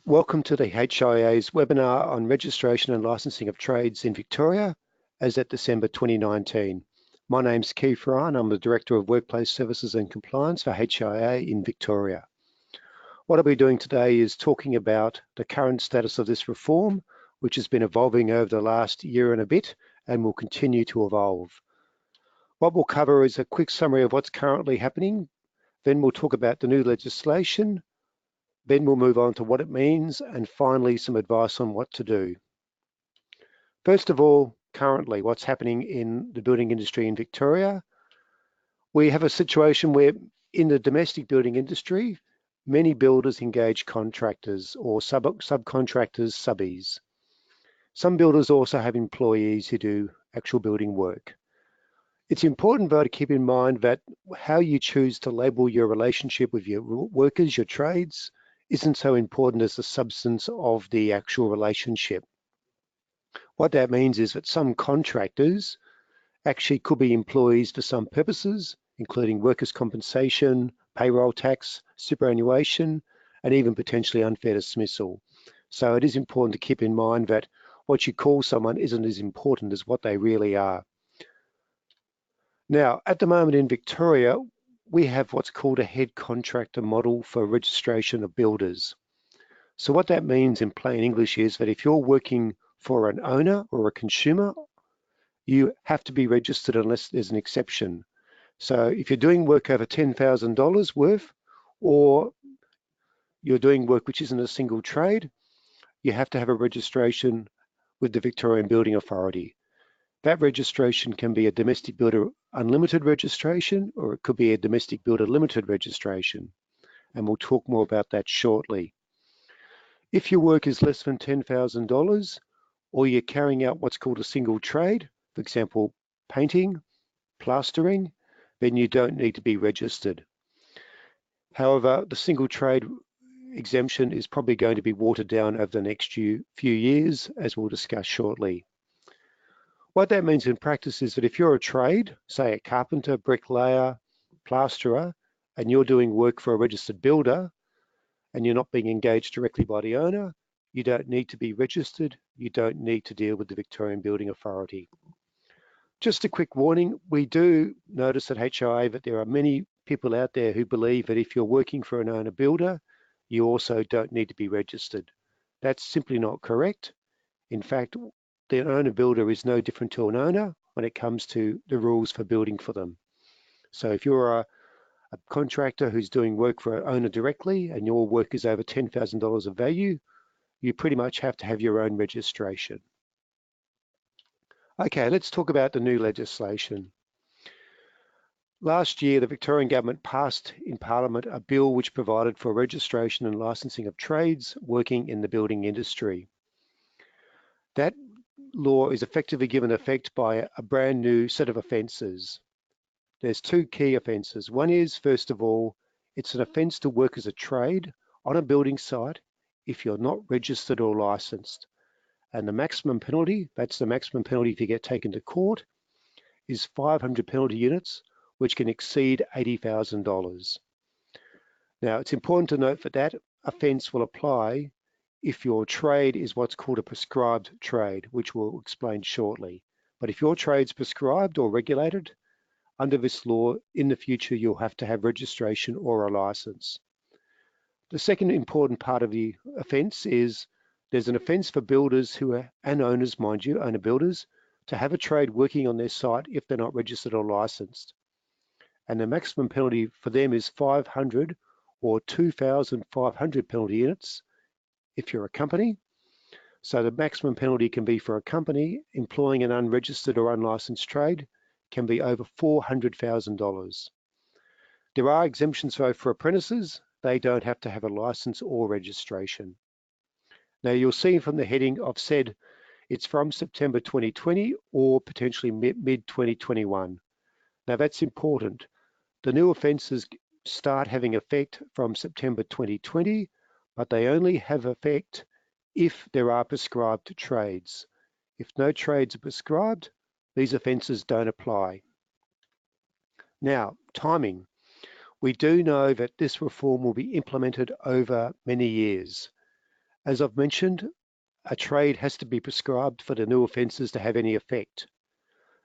Welcome to the HIA's webinar on registration and licensing of trades in Victoria as at December 2019. My name's Keith Ryan. I'm the Director of Workplace Services and Compliance for HIA in Victoria. What I'll be doing today is talking about the current status of this reform, which has been evolving over the last year and a bit and will continue to evolve. What we'll cover is a quick summary of what's currently happening. Then we'll talk about the new legislation. Then we'll move on to what it means, and finally, some advice on what to do. First of all, currently, what's happening in the building industry in Victoria? We have a situation where in the domestic building industry, many builders engage contractors or subcontractors, subbies. Some builders also have employees who do actual building work. It's important, though, to keep in mind that how you choose to label your relationship with your workers, your trades, isn't so important as the substance of the actual relationship. What that means is that some contractors actually could be employees for some purposes, including workers' compensation, payroll tax, superannuation, and even potentially unfair dismissal. So it is important to keep in mind that what you call someone isn't as important as what they really are. Now, at the moment in Victoria, we have what's called a head contractor model for registration of builders. So what that means in plain English is that if you're working for an owner or a consumer, you have to be registered unless there's an exception. So if you're doing work over $10,000 worth, or you're doing work which isn't a single trade, you have to have a registration with the Victorian Building Authority. That registration can be a domestic builder unlimited registration, or it could be a domestic builder limited registration. And we'll talk more about that shortly. If your work is less than $10,000, or you're carrying out what's called a single trade, for example, painting, plastering, then you don't need to be registered. However, the single trade exemption is probably going to be watered down over the next few years, as we'll discuss shortly. What that means in practice is that if you're a trade, say a carpenter, bricklayer, plasterer, and you're doing work for a registered builder, and you're not being engaged directly by the owner, you don't need to be registered. You don't need to deal with the Victorian Building Authority. Just a quick warning, we do notice at HIA that there are many people out there who believe that if you're working for an owner builder, you also don't need to be registered. That's simply not correct. In fact, the owner builder is no different to an owner when it comes to the rules for building for them. So if you're a contractor who's doing work for an owner directly and your work is over $10,000 of value, you pretty much have to have your own registration. Okay, let's talk about the new legislation. Last year, the Victorian government passed in Parliament a bill which provided for registration and licensing of trades working in the building industry. That law is effectively given effect by a brand new set of offences. There's two key offences. One is, first of all, it's an offence to work as a trade on a building site if you're not registered or licensed. And the maximum penalty, that's the maximum penalty if you get taken to court, is 500 penalty units, which can exceed $80,000. Now, it's important to note that that offence will apply if your trade is what's called a prescribed trade, which we'll explain shortly. But if your trade's prescribed or regulated, under this law, in the future, you'll have to have registration or a license. The second important part of the offence is there's an offence for builders who are, and owners, mind you, owner builders, to have a trade working on their site if they're not registered or licensed. And the maximum penalty for them is 500 or 2,500 penalty units if you're a company. So the maximum penalty can be for a company employing an unregistered or unlicensed trade can be over $400,000. There are exemptions though for apprentices. They don't have to have a license or registration. Now you'll see from the heading I've said it's from September 2020 or potentially mid-2021. Now that's important. The new offences start having effect from September 2020, but they only have effect if there are prescribed trades. If no trades are prescribed, these offences don't apply. Now, timing. We do know that this reform will be implemented over many years. As I've mentioned, a trade has to be prescribed for the new offences to have any effect.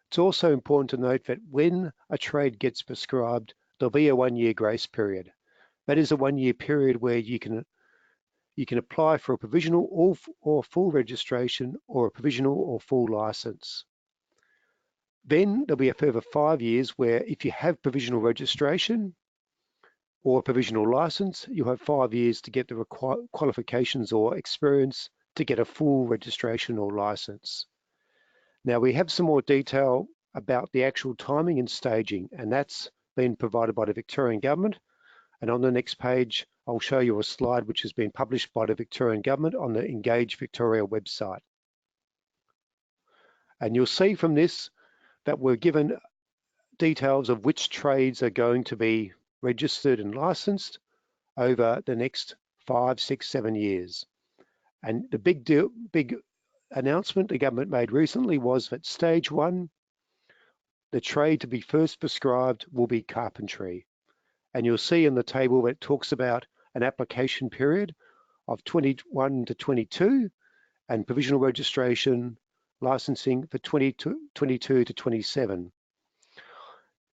It's also important to note that when a trade gets prescribed, there'll be a 1-year grace period. That is a 1-year period where you can apply for a provisional or full registration or a provisional or full license. Then there'll be a further 5 years where if you have provisional registration or a provisional license, you have 5 years to get the qualifications or experience to get a full registration or license. Now we have some more detail about the actual timing and staging, and that's been provided by the Victorian Government. And on the next page, I'll show you a slide which has been published by the Victorian Government on the Engage Victoria website. And you'll see from this that we're given details of which trades are going to be registered and licensed over the next 5, 6, 7 years. And the big announcement the government made recently was that stage 1, the trade to be first prescribed will be carpentry. And you'll see in the table that it talks about an application period of 21 to 22 and provisional registration licensing for 22 to 27.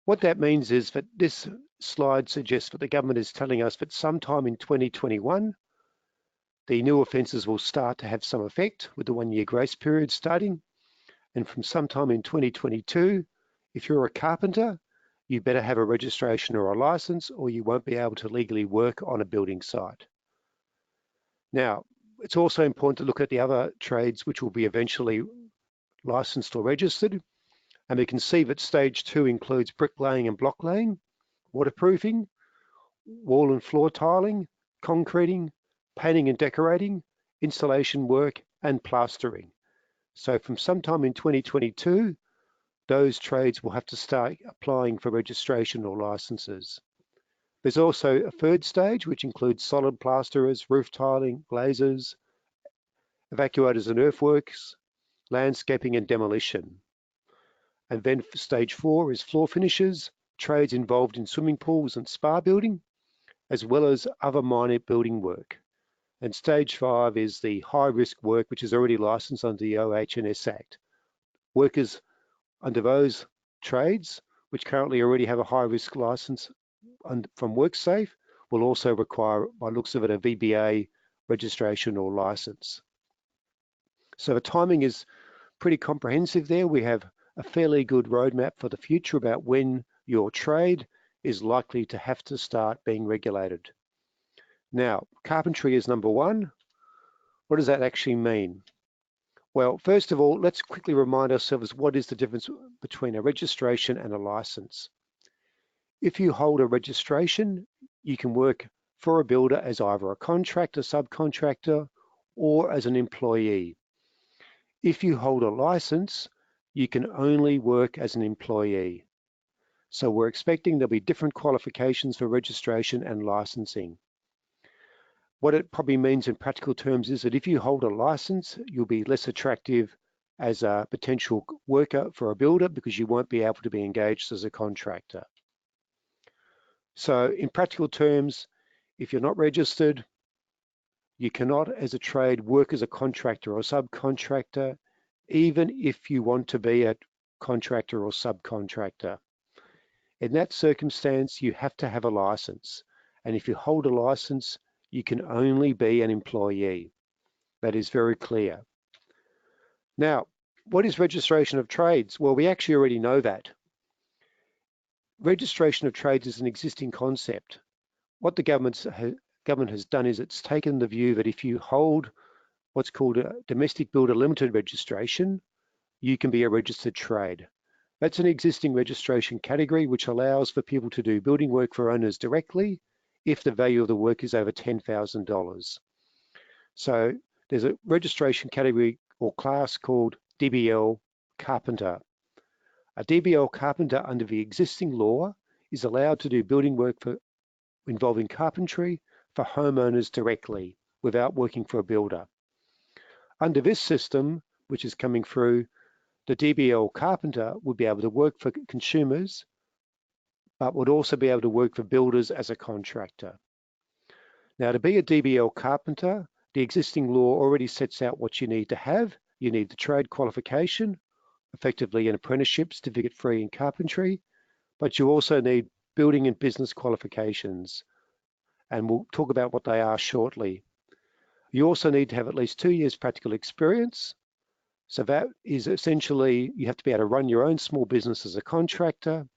What that means is that this slide suggests that the government is telling us that sometime in 2021, the new offences will start to have some effect with the 1-year grace period starting. And from sometime in 2022, if you're a carpenter, you better have a registration or a license or you won't be able to legally work on a building site. Now, it's also important to look at the other trades which will be eventually licensed or registered. And we can see that stage 2 includes bricklaying and block laying, waterproofing, wall and floor tiling, concreting, painting and decorating, installation work, and plastering. So from sometime in 2022, those trades will have to start applying for registration or licenses. There's also a third stage, which includes solid plasterers, roof tiling, glazers, evacuators and earthworks, landscaping and demolition. And then stage 4 is floor finishers, trades involved in swimming pools and spa building, as well as other minor building work. And stage 5 is the high-risk work, which is already licensed under the OH&S Act. Workers under those trades, which currently already have a high-risk license from WorkSafe, will also require, by looks of it, a VBA registration or license. So the timing is pretty comprehensive there. We have a fairly good roadmap for the future about when your trade is likely to have to start being regulated. Now, carpentry is number 1. What does that actually mean? Well, first of all, let's quickly remind ourselves what is the difference between a registration and a license. If you hold a registration, you can work for a builder as either a contractor, subcontractor, or as an employee. If you hold a license, you can only work as an employee. So we're expecting there'll be different qualifications for registration and licensing. What it probably means in practical terms is that if you hold a license, you'll be less attractive as a potential worker for a builder because you won't be able to be engaged as a contractor. So in practical terms, if you're not registered, you cannot as a trade work as a contractor or subcontractor, even if you want to be a contractor or subcontractor. In that circumstance, you have to have a license. And if you hold a license, you can only be an employee. That is very clear. Now, what is registration of trades? Well, we actually already know that. Registration of trades is an existing concept. What the government has done is it's taken the view that if you hold what's called a domestic builder limited registration, you can be a registered trade. That's an existing registration category which allows for people to do building work for owners directly if the value of the work is over $10,000. So there's a registration category or class called DBL Carpenter. A DBL Carpenter under the existing law is allowed to do building work involving carpentry for homeowners directly without working for a builder. Under this system, which is coming through, the DBL Carpenter would be able to work for consumers, but would also be able to work for builders as a contractor. Now, to be a DBL Carpenter, The existing law already sets out what you need to have. You need the trade qualification, effectively an apprenticeship, certificate-free in carpentry, but you also need building and business qualifications, and we'll talk about what they are shortly. You also need to have at least 2 years practical experience. So that is essentially, you have to be able to run your own small business as a contractor,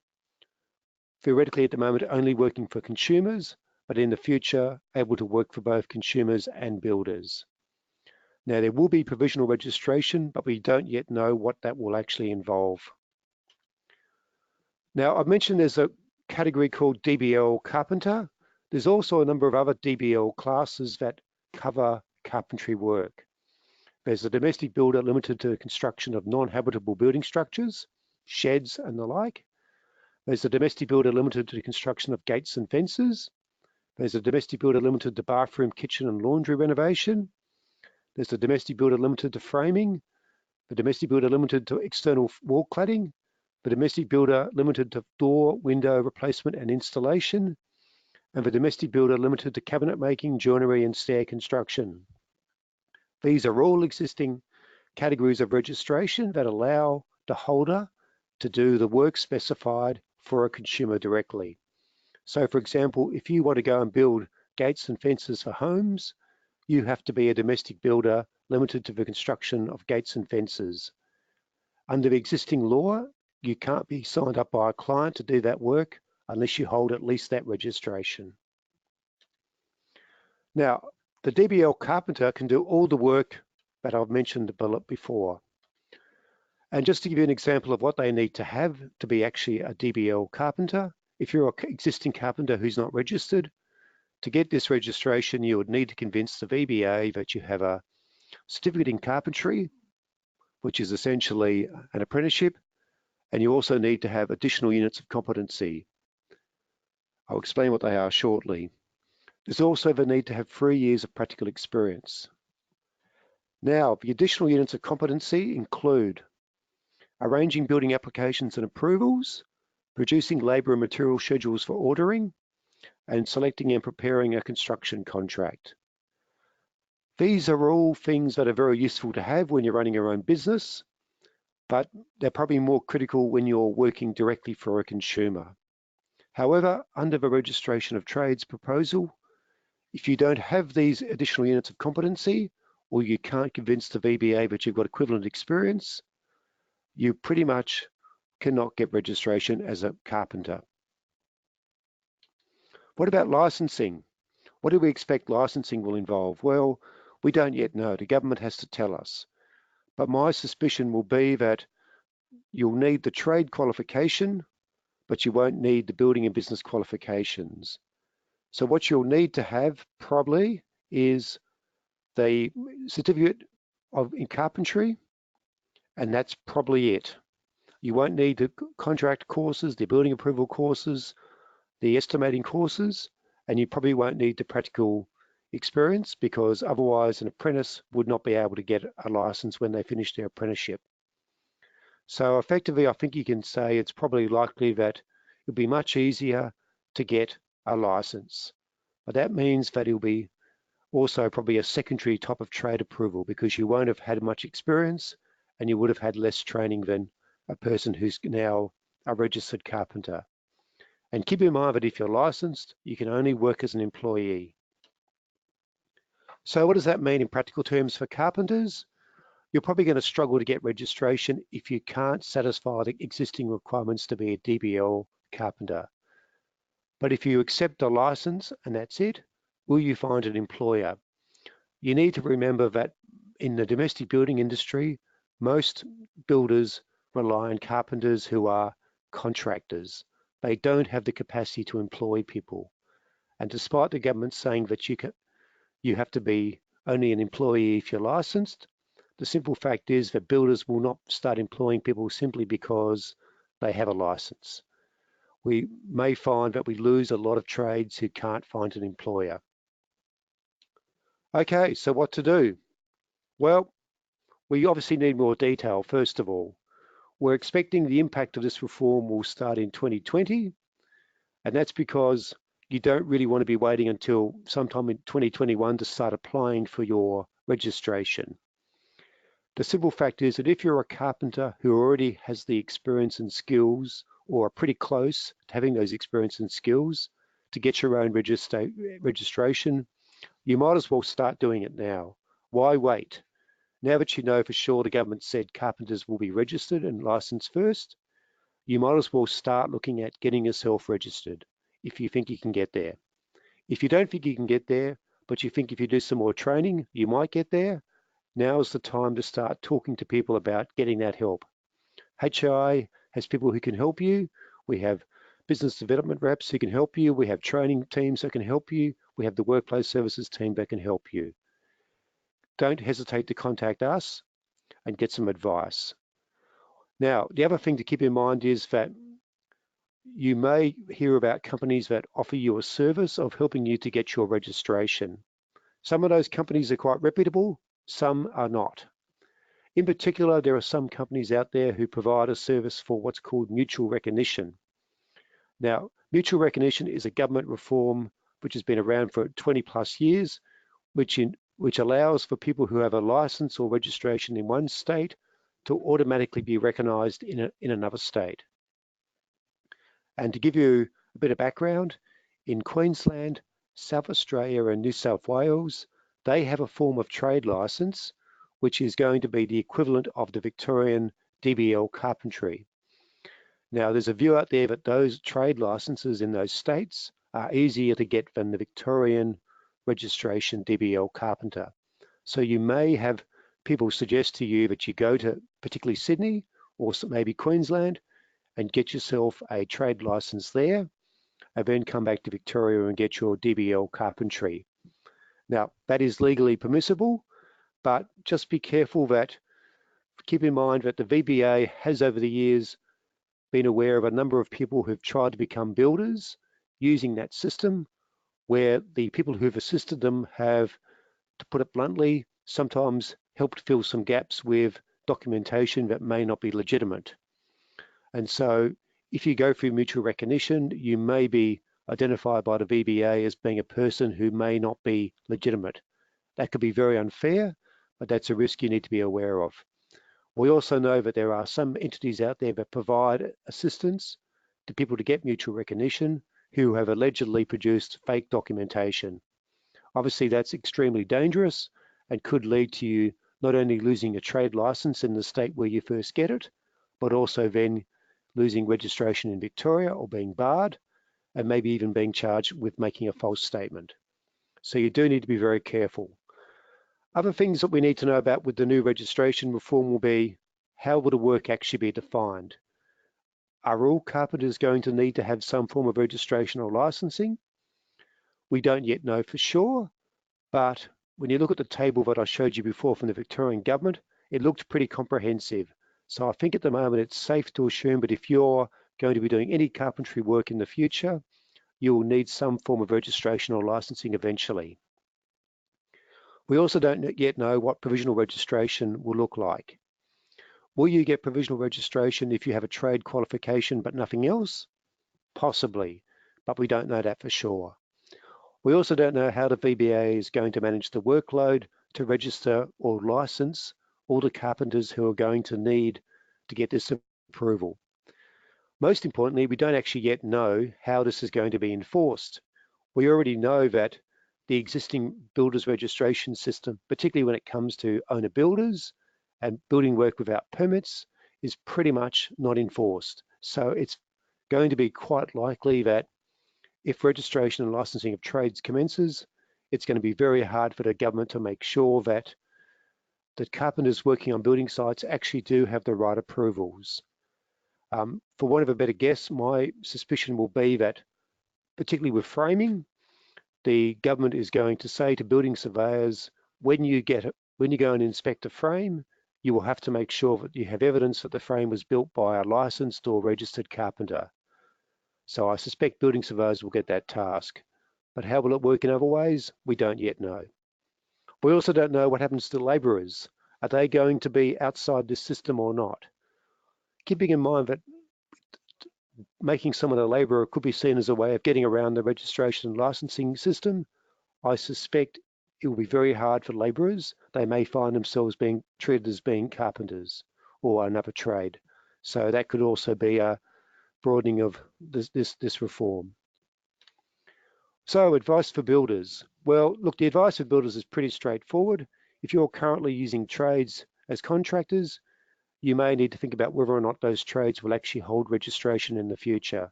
theoretically at the moment only working for consumers, but in the future able to work for both consumers and builders. Now there will be provisional registration, but we don't yet know what that will actually involve. Now I've mentioned there's a category called DBL Carpenter. There's also a number of other DBL classes that cover carpentry work. There's a domestic builder limited to the construction of non-habitable building structures, sheds and the like. There's a domestic builder limited to the construction of gates and fences. There's a domestic builder limited to bathroom, kitchen and laundry renovation. There's a domestic builder limited to framing. The domestic builder limited to external wall cladding. The domestic builder limited to door, window replacement and installation. And the domestic builder limited to cabinet making, joinery and stair construction. These are all existing categories of registration that allow the holder to do the work specified for a consumer directly. So for example, if you want to go and build gates and fences for homes, you have to be a domestic builder limited to the construction of gates and fences. Under the existing law, you can't be signed up by a client to do that work unless you hold at least that registration. Now, the DBL carpenter can do all the work that I've mentioned before. And just to give you an example of what they need to have to be actually a DBL carpenter, if you're an existing carpenter who's not registered, to get this registration, you would need to convince the VBA that you have a certificate in carpentry, which is essentially an apprenticeship, and you also need to have additional units of competency. I'll explain what they are shortly. There's also the need to have 3 years of practical experience. Now, the additional units of competency include arranging building applications and approvals, producing labour and material schedules for ordering, and selecting and preparing a construction contract. These are all things that are very useful to have when you're running your own business, but they're probably more critical when you're working directly for a consumer. However, under the registration of trades proposal, if you don't have these additional units of competency, or you can't convince the VBA that you've got equivalent experience, you pretty much cannot get registration as a carpenter. What about licensing? What do we expect licensing will involve? Well, we don't yet know. The government has to tell us. But my suspicion will be that you'll need the trade qualification, but you won't need the building and business qualifications. So what you'll need to have probably is the certificate in carpentry, and that's probably it. You won't need the contract courses, the building approval courses, the estimating courses, and you probably won't need the practical experience because otherwise an apprentice would not be able to get a license when they finish their apprenticeship. So effectively, I think you can say it's probably likely that it'll be much easier to get a license. But that means that it'll be also probably a secondary type of trade approval because you won't have had much experience and you would have had less training than a person who's now a registered carpenter. And keep in mind that if you're licensed, you can only work as an employee. So what does that mean in practical terms for carpenters? You're probably going to struggle to get registration if you can't satisfy the existing requirements to be a DBL carpenter. But if you accept a license and that's it, will you find an employer? You need to remember that in the domestic building industry, most builders rely on carpenters who are contractors. They don't have the capacity to employ people. And despite the government saying that you have to be only an employee if you're licensed, the simple fact is that builders will not start employing people simply because they have a license. We may find that we lose a lot of trades who can't find an employer. Okay, so what to do? Well, we obviously need more detail, first of all. We're expecting the impact of this reform will start in 2020, and that's because you don't really want to be waiting until sometime in 2021 to start applying for your registration. The simple fact is that if you're a carpenter who already has the experience and skills, or are pretty close to having those experience and skills to get your own registration, you might as well start doing it now. Why wait? Now that you know for sure the government said carpenters will be registered and licensed first, you might as well start looking at getting yourself registered if you think you can get there. If you don't think you can get there, but you think if you do some more training, you might get there, now is the time to start talking to people about getting that help. HI has people who can help you. We have business development reps who can help you. We have training teams that can help you. We have the workplace services team that can help you. Don't hesitate to contact us and get some advice. Now, the other thing to keep in mind is that you may hear about companies that offer you a service of helping you to get your registration. Some of those companies are quite reputable, some are not. In particular, there are some companies out there who provide a service for what's called mutual recognition. Now, mutual recognition is a government reform which has been around for 20 plus years, which allows for people who have a license or registration in one state to automatically be recognised in another state. And to give you a bit of background, in Queensland, South Australia and New South Wales, they have a form of trade licence which is going to be the equivalent of the Victorian DBL carpentry. Now, there's a view out there that those trade licenses in those states are easier to get than the Victorian registration DBL carpenter. So you may have people suggest to you that you go to particularly Sydney or maybe Queensland and get yourself a trade license there, and then come back to Victoria and get your DBL carpentry. Now, that is legally permissible, but just be careful that, keep in mind that the VBA has over the years been aware of a number of people who've tried to become builders using that system, where the people who've assisted them have, to put it bluntly, sometimes helped fill some gaps with documentation that may not be legitimate. And so if you go through mutual recognition, you may be identified by the VBA as being a person who may not be legitimate. That could be very unfair, but that's a risk you need to be aware of. We also know that there are some entities out there that provide assistance to people to get mutual recognition who have allegedly produced fake documentation. Obviously, that's extremely dangerous and could lead to you not only losing a trade license in the state where you first get it, but also then losing registration in Victoria or being barred, and maybe even being charged with making a false statement. So you do need to be very careful. Other things that we need to know about with the new registration reform will be, how will the work actually be defined? Are all carpenters going to need to have some form of registration or licensing? We don't yet know for sure, but when you look at the table that I showed you before from the Victorian government, it looked pretty comprehensive. So I think at the moment it's safe to assume that if you're going to be doing any carpentry work in the future, you'll need some form of registration or licensing eventually. We also don't yet know what provisional registration will look like. Will you get provisional registration if you have a trade qualification but nothing else? Possibly, but we don't know that for sure. We also don't know how the VBA is going to manage the workload to register or license all the carpenters who are going to need to get this approval. Most importantly, we don't actually yet know how this is going to be enforced. We already know that the existing builders registration system, particularly when it comes to owner builders and building work without permits, is pretty much not enforced. So it's going to be quite likely that if registration and licensing of trades commences, it's going to be very hard for the government to make sure that carpenters working on building sites actually do have the right approvals. For want of a better guess, my suspicion will be that, particularly with framing, the government is going to say to building surveyors, when you go and inspect a frame, you will have to make sure that you have evidence that the frame was built by a licensed or registered carpenter. So I suspect building surveyors will get that task. But how will it work in other ways? We don't yet know. We also don't know what happens to labourers. Are they going to be outside this system or not? Keeping in mind that making someone a labourer could be seen as a way of getting around the registration and licensing system, I suspect it will be very hard for labourers. They may find themselves being treated as being carpenters or another trade. So that could also be a broadening of this reform. So advice for builders. Well, look, the advice for builders is pretty straightforward. If you're currently using trades as contractors, you may need to think about whether or not those trades will actually hold registration in the future.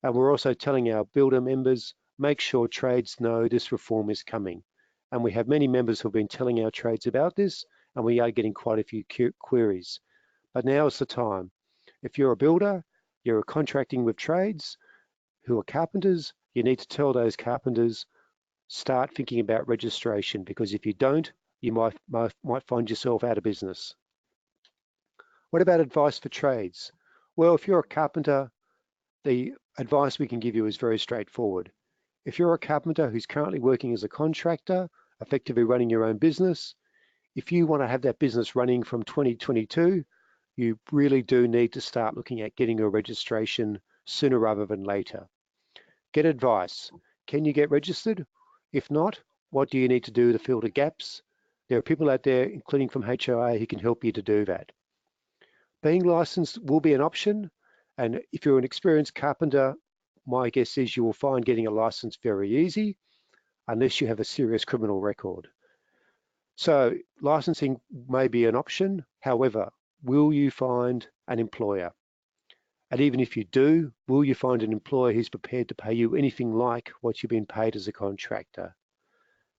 And we're also telling our builder members, make sure trades know this reform is coming. And we have many members who have been telling our trades about this, and we are getting quite a few queries. But now is the time. If you're a builder, you're contracting with trades who are carpenters, you need to tell those carpenters, start thinking about registration, because if you don't, you might find yourself out of business. What about advice for trades? Well, if you're a carpenter, the advice we can give you is very straightforward. If you're a carpenter who's currently working as a contractor, effectively running your own business, if you want to have that business running from 2022, you really do need to start looking at getting your registration sooner rather than later. Get advice. Can you get registered? If not, what do you need to do to fill the gaps? There are people out there, including from HOA, who can help you to do that. Being licensed will be an option, and if you're an experienced carpenter, my guess is you will find getting a license very easy, unless you have a serious criminal record. So licensing may be an option. However, will you find an employer? And even if you do, will you find an employer who's prepared to pay you anything like what you've been paid as a contractor?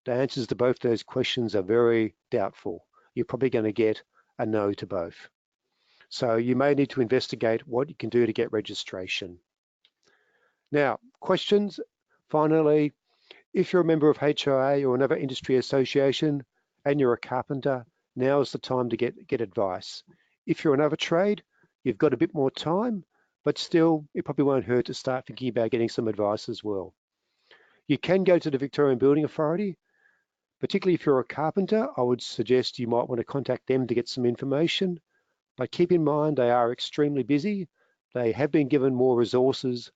The answers to both those questions are very doubtful. You're probably going to get a no to both. So you may need to investigate what you can do to get registration. Now, questions. Finally, if you're a member of HOA or another industry association and you're a carpenter, now is the time to get advice. If you're another trade, you've got a bit more time, but still, it probably won't hurt to start thinking about getting some advice as well. You can go to the Victorian Building Authority. Particularly if you're a carpenter, I would suggest you might want to contact them to get some information. But keep in mind, they are extremely busy. They have been given more resources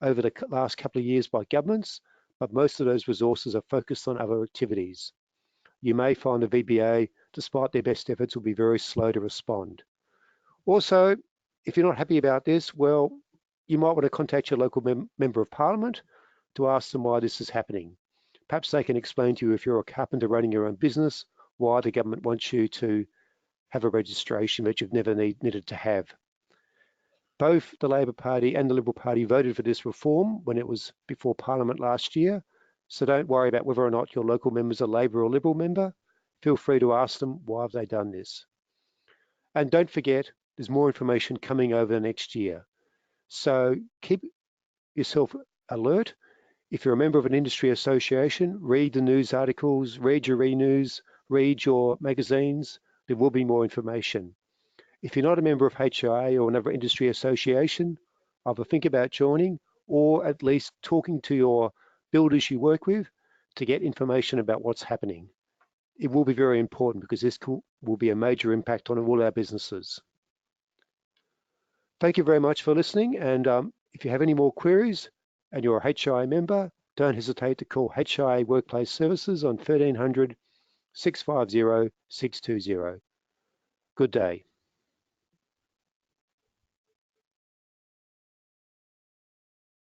over the last couple of years by governments, but most of those resources are focused on other activities. You may find the VBA, despite their best efforts, will be very slow to respond. Also, if you're not happy about this, well, you might want to contact your local member of parliament to ask them why this is happening. Perhaps they can explain to you, if you're a carpenter running your own business, why the government wants you to have a registration that you've never needed to have. Both the Labor Party and the Liberal Party voted for this reform when it was before Parliament last year, so don't worry about whether or not your local member is a Labor or Liberal member. Feel free to ask them, why have they done this? And don't forget, there's more information coming over the next year. So keep yourself alert. If you're a member of an industry association, read the news articles, read your e-news, read your magazines. There will be more information. If you're not a member of HOA or another industry association, either think about joining or at least talking to your builders you work with to get information about what's happening. It will be very important because this will be a major impact on all our businesses. Thank you very much for listening, and if you have any more queries and you're a HOA member, don't hesitate to call HOA Workplace Services on 1300 650 620. Good day.